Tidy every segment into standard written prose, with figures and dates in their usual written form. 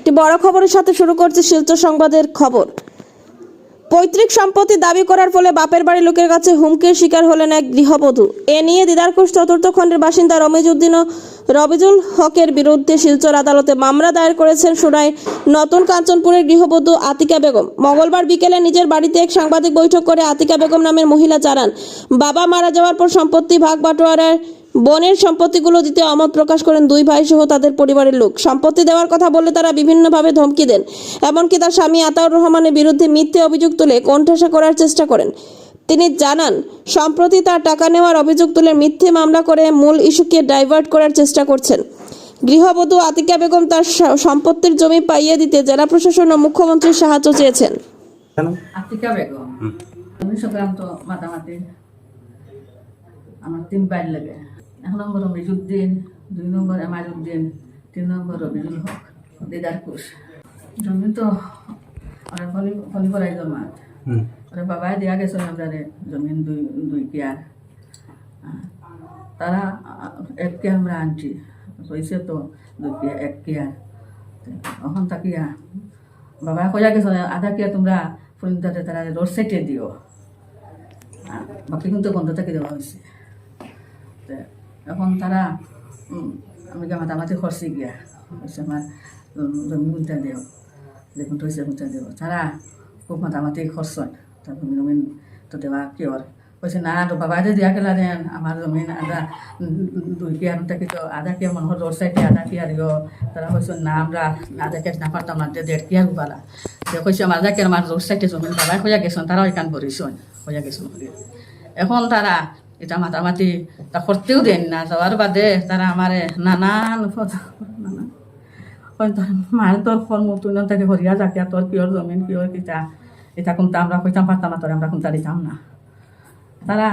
একটি বড় খবরের সাথে শুরু করছে শিলচর সংবাদের খবর। পৈতৃক সম্পত্তি দাবি করার ফলে বাপের বাড়ির লোকের কাছে হুমকির শিকার হলেন এক গৃহবধূ। এ নিয়ে দিদারকুশ চতুর্থ খণ্ডের বাসিন্দা রমিজউদ্দিন ও রবিজুল হকের বিরুদ্ধে শিলচর আদালতে মামলা দায়ের করেছেন সুরাই নতুন কাঞ্চনপুরের গৃহবধূ আতিকা বেগম। মঙ্গলবার বিকেলে নিজের বাড়িতে এক সাংবাদিক বৈঠক করে আতিকা বেগম নামের মহিলা জানান, বাবা মারা যাওয়ার পর সম্পত্তি ভাগ বাটোয়ারার বোনের সম্পত্তিগুলো দিতে অমত প্রকাশ করেন দুই ভাই সহ তাদের পরিবারের লোক। সম্পত্তি দেওয়ার কথা বললে তারা বিভিন্নভাবে ধমকি দেন, এমনকি তার স্বামী আতাউর রহমানের বিরুদ্ধে মিথ্যে অভিযোগ তুলে কোণঠাসা করার চেষ্টা করেন। তিনি জানান, সম্প্রতি তার টাকা নেওয়ার অভিযোগ তুলে মিথ্যে মামলা করে মূল ইস্যুকে ডাইভার্ট করার চেষ্টা করছেন। গৃহবধূ আতিকা বেগম তার সম্পত্তির জমি পাইয়ে দিতে জেলা প্রশাসন ও মুখ্যমন্ত্রীর সাহায্য চেয়েছেন। আতিকা বেগম আমি সংক্রান্ত মাতামাতি আমার 3 বাইর লাগে। 1 নম্বর রমিজউদ্দিন, 2 নম্বর এমাজউদ্দিন, 3 নম্বর রবিজুল হক, দিদারকুশ। জমি তো ওরা ফলি করাই জমাত ওরা বাবাই দিয়া গেছে আমরা জমিন দুই কেয়ার। তারা 1 কেয়ার আমরা আনছি, হয়েছে তো 2 কেয়ার 1 কেয়ার। এখন তাকিয়া বাবা কয়া গেছে আধা কেয়ার তোমরা ফরিদাতে তারা রোড সাইডে দিও, বাকি কিন্তু বন্ধ থেকে দেওয়া হয়েছে। এখন তারা আমি মাতামাতি খরচি গিয়া হয়েছে আমার জমি গুনটা দেও, দেখুন হয়েছে গুনটা দেও। তারা খুব মাতামাতি খরচ হয়, তার জমিন তো দেওয়া কিয়র হয়েছে না। তো বাবা যে দিয়া গেলা দেন আমার জমিন আধা 2 কেয়ার থাকি তো আধা কেয়ার মানুষ রোড সাইডে আধা কেয়ার দিও। তারা হয়েছে না আমরা আধা কেয়ার না পারতাম না, 1.5 কেয়ার উপালা কইছে আমার আধা কেয়ার আমার রোড সাইডে জমিন বাবাই খোঁজা গেছেন, তারাও এখান করেছেন খোঁজা গেছেন। এখন তারা এটা মাতামাতি তা করতেও দেন না, যাওয়ার বাদে তারা আমারে নানান মার তোর ফল মতুন তাকে হরিয়া যাকিয়া তোর পিওর জমিন পিওর কিতা এটা কোনটা আমরা কইতাম পারতাম না, তোর আমরা কোনটা দিতাম না। তারা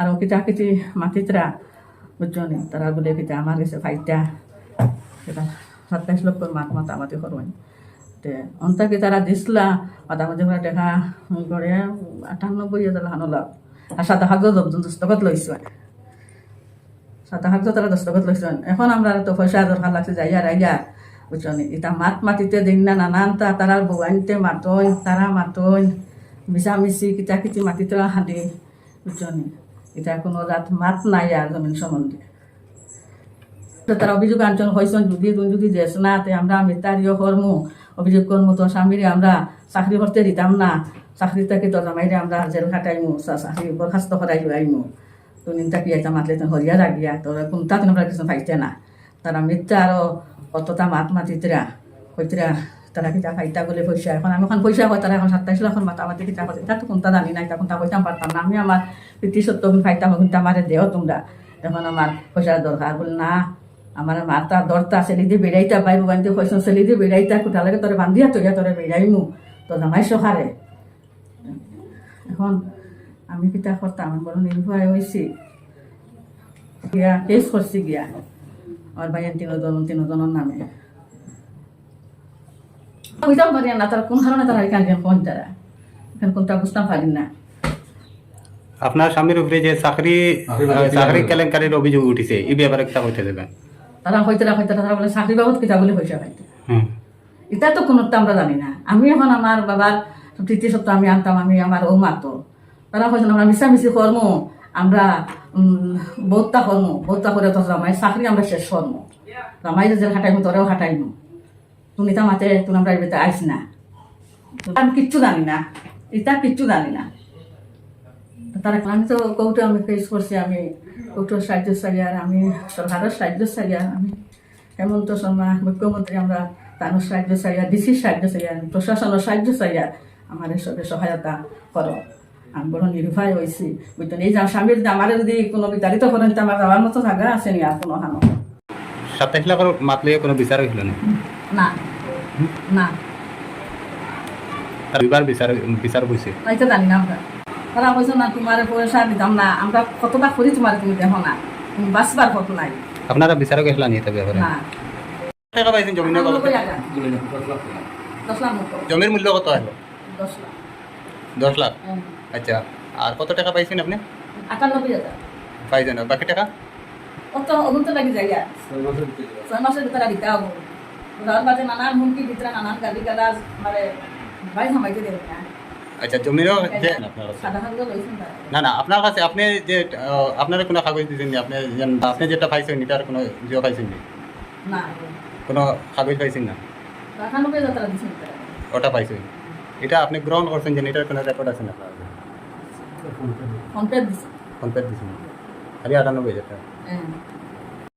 আরো কিতা কিতি মাতিতরা বুঝছেন, তারা বলে কিতা আমার কাছে ফাইটা সেটা 27 লক্ষ মাতামাতি করবেন। তে অন্তাকে তারা দিসলা মাতামাতি করে দেখা করে 98,000 হানলা। আর 7 হাজার দস্তখত লইছেন, 7 হাজার তারা দস্তখত লইছেন। এখন আমরা তো পয়সা দরকার লাগছে যাইয়া রাইয়া বুঝছেন। এটা মাতিতে দিন না নানান তারা বউয়ানিতে মাতন, তারা মাতন মিশামিশি কিতা কিতি মাতিতে হাঁদি বুঝছেন। এটা কোনো রাত মাত নাই আর জমিন সম্বন্ধে। তারা অভিযোগ আনছেন হয়েছেন যদি দেশ না তে আমরা মিতারিও কর্মু অভিযোগ করমু, তো স্বামীরে আমরা চাকরি করতে দিতাম না, চাকরি থাকি তো জামাইরে আমরা জেল খাটাইমু, চাকরি বরখাস্ত করাই আইমু। তো নিন্তাকি এটা মাতলে হরিয়া রাগিয়া তোরা কোনটা তোমরা কিছু পাইতে না। তারা মিথ্যা আরো কতটা মাতিতরা হইতরা তারা কিতা খাইতা বলে পয়সা। এখন আমি এখন পয়সা হয় তারা এখন 27 লাখ মাতামাতি কিতা করে এটা তো কোনটা জানি না, এটা কোনটা কইতাম পারতাম না। আমি আমার প্রীতি সত্য খাইতাম কিন্তু আমারে দেও তোমরা, এখন আমার পয়সার দরকার বল না। আমার মাতা দরতা ছেলে দিয়ে বেড়াইতা পাইব বান্ধে পয়সা ছেলে দিয়ে বেড়াইতা কোথা লাগে তোরে বান্ধিয়া তৈয়া তোরে বেড়াইমু তো জামাই সহারে। এখন আমি কিতা করতাম বড় নির্ভয় হয়েছি গিয়া কেস করছি গিয়া আমার ভাইয়ের 3 জনের নামে বুঝতাম পারি না তারা কোন কারণে তারা এখানে কোন তারা এখানে কোনটা বুঝতাম পারি না। আপনার স্বামীর উপরে যে চাকরি কেলেঙ্কারির অভিযোগ উঠিছে এই ব্যাপারে কিতা কইতে দেবেন? তারা হইতে তারা বলে চাকরি বাবদ কিতা বলে পয়সা পাইতে, এটা তো কোনোটা আমরা জানি না। আমি এখন আমার বাবার 3 সপ্তাহ আমি আনতাম, আমি আমার ও মাতো তারা হয়েছে আমরা মিশামিশি কর্ম, আমরা বহুতটা করে তো জামাই চাকরি আমরা শেষ কর্ম, জামাই যে হাঁটাইমু তোরাও হাঁটাইমু, তুমি তা মাতে তুমি আমরা এবার আইস না। আমি কিচ্ছু জানি না, এটা কিচ্ছু জানি না। তারা আমি তো কৌটো আমি ফেস করছি, আমি কৌটোর সাহায্য চাই আর আমি সরকারের সাহায্য চাই আর আমি হেমন্ত শর্মা মুখ্যমন্ত্রী আমরা তার সাহায্য চাই আর ডিসির সাহায্য চাই আর প্রশাসনের সাহায্য চাই আর আমার সবে সহায়তা করো। আমি বড় নির্ভয় হয়েছি বুঝতেন। এই স্বামীর আমার যদি কোনো বিতাড়িত করেন তো আমার যাওয়ার মতো জায়গা আছে নি আর কোনো হানো। 27 লাখের মাতলে কোনো বিচার হইল না? না না দুইবার বিচার বইছে তাই তো জানি না আমরা। তারা বলছো না তোমার পয়সা দিতাম না, আমরা কতটা করি তোমার তুমি দেখো না, তুমি বাঁচবার কত নাই। আপনারা বিচারক গেছিলেন এটা ব্যাপারে? না টাকা পাইছেন জমিনের কত? 10 লাখ মতো। জমির মূল্য কত হলো? 10 লাখ। 10 লাখ। আচ্ছা, আর কত টাকা পাইছেন আপনি? 98,000 পাইছেন, বাকি টাকা অত অগুন তো লাগি যায় 6 মাসের ভিতরে দিতে হবে। তার বাদে নানান হুমকি ভিতরে নানান গালি গালাজ মানে ভাই সামাইতে দেবে না আচ্ছা জমিরও যে আপনার কাছে সাদা সাদা লইছেন তারা না না আপনার কাছে আপনি যে আপনার কোনো কাগজ দিয়েছেন নি? আপনি যেটা পাইছেন এটার কোনো ইয়ে পাইছেন নি? না কোনো কাগজ পাইছেন না? রাখানোকে যাত্রা দিচ্ছেন তারা ওটা পাইছেন, এটা আপনি গ্রহণ করছেন যে এটার কোনো রেকর্ড আছে না আপনার কাছে? ফোন পে দিচ্ছে ফোন পে দিয়েছেন খালি 98,000 টাকা। হ্যাঁ